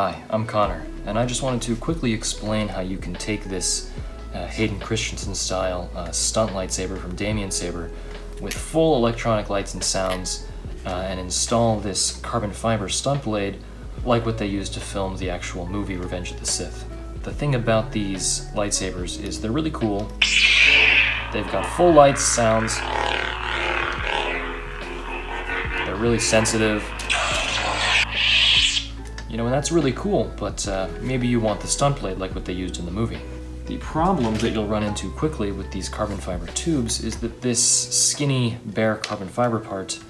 Hi, I'm Connor, and I just wanted to quickly explain how you can take this Hayden Christensen style stunt lightsaber from Damien Saber with full electronic lights and sounds and install this carbon fiber stunt blade like what they used to film the actual movie Revenge of the Sith. The thing about these lightsabers is they're really cool. They've got full lights, sounds. They're really sensitive. You know, and that's really cool, but maybe you want the stunt blade like what they used in the movie. The problem that you'll run into quickly with these carbon fiber tubes is that this skinny, bare carbon fiber part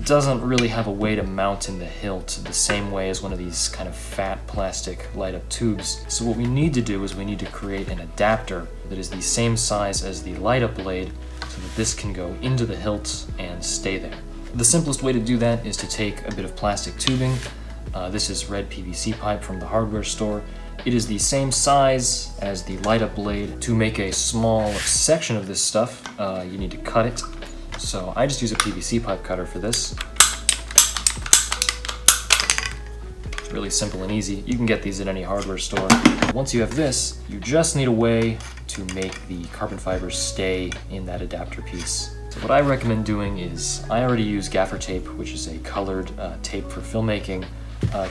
doesn't really have a way to mount in the hilt the same way as one of these kind of fat plastic light-up tubes. So what we need to do is we need to create an adapter that is the same size as the light-up blade so that this can go into the hilt and stay there. The simplest way to do that is to take a bit of plastic tubing. This is red PVC pipe from the hardware store. It is the same size as the light-up blade. To make a small section of this stuff, you need to cut it. So I just use a PVC pipe cutter for this. It's really simple and easy. You can get these at any hardware store. Once you have this, you just need a way to make the carbon fibers stay in that adapter piece. So what I recommend doing is, I already use gaffer tape, which is a colored tape for filmmaking,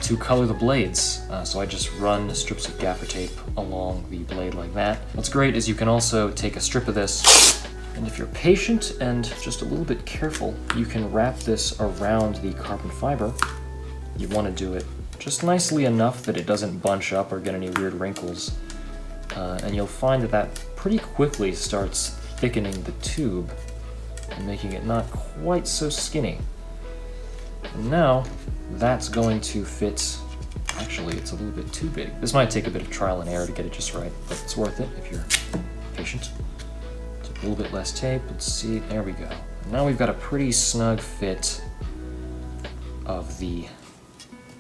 to color the blades. So I just run strips of gaffer tape along the blade like that. What's great is you can also take a strip of this, and if you're patient and just a little bit careful, you can wrap this around the carbon fiber. You want to do it just nicely enough that it doesn't bunch up or get any weird wrinkles. And you'll find that that pretty quickly starts thickening the tube and making it not quite so skinny. And now, that's going to fit. Actually, it's a little bit too big. This might take a bit of trial and error to get it just right, but it's worth it if you're patient. Take a little bit less tape, let's see, there we go. Now we've got a pretty snug fit of the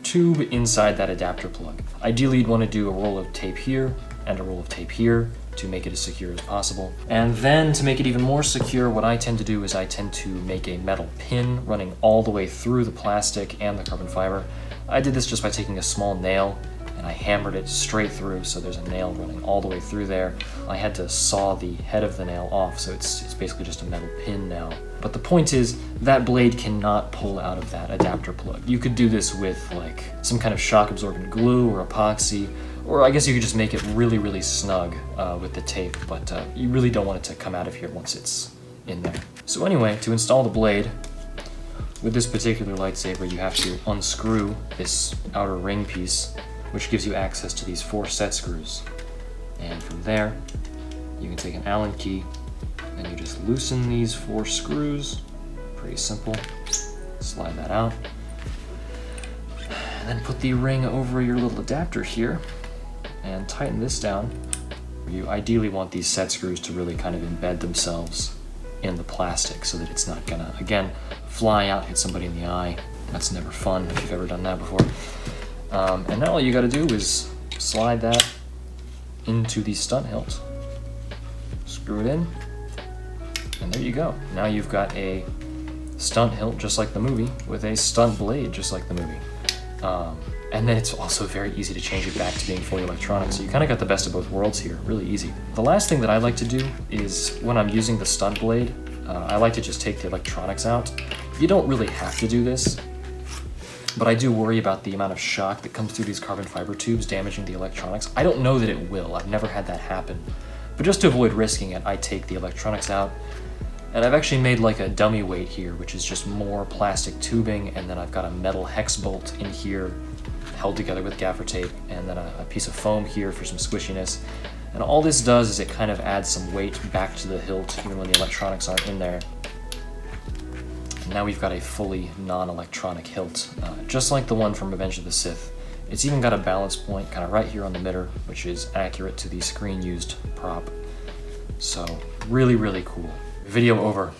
tube inside that adapter plug. Ideally, you'd want to do a roll of tape here and a roll of tape here to make it as secure as possible. And then to make it even more secure, what I tend to do is I tend to make a metal pin running all the way through the plastic and the carbon fiber. I did this just by taking a small nail and I hammered it straight through, so there's a nail running all the way through there. I had to saw the head of the nail off, so it's basically just a metal pin now. But the point is, that blade cannot pull out of that adapter plug. You could do this with like some kind of shock absorbent glue or epoxy, or I guess you could just make it really, really snug with the tape, but you really don't want it to come out of here once it's in there. So anyway, to install the blade, with this particular lightsaber, you have to unscrew this outer ring piece, which gives you access to these 4 set screws. And from there, you can take an Allen key, and you just loosen these 4 screws. Pretty simple. Slide that out. And then put the ring over your little adapter here, and tighten this down. You ideally want these set screws to really kind of embed themselves in the plastic so that it's not gonna, again, fly out, hit somebody in the eye. That's never fun if you've ever done that before. And now all you gotta do is slide that into the stunt hilt. Screw it in, and there you go. Now you've got a stunt hilt just like the movie with a stunt blade just like the movie. And then it's also very easy to change it back to being fully electronic, so you kind of got the best of both worlds here, really easy. The last thing that I like to do is, when I'm using the stunt blade, I like to just take the electronics out. You don't really have to do this, but I do worry about the amount of shock that comes through these carbon fiber tubes damaging the electronics. I don't know that it will, I've never had that happen. But just to avoid risking it, I take the electronics out, and I've actually made like a dummy weight here, which is just more plastic tubing, and then I've got a metal hex bolt in here, held together with gaffer tape, and then a piece of foam here for some squishiness. And all this does is it kind of adds some weight back to the hilt, even when the electronics aren't in there. And now we've got a fully non-electronic hilt, just like the one from Revenge of the Sith. It's even got a balance point kind of right here on the middle, which is accurate to the screen-used prop. So really, really cool. Video over.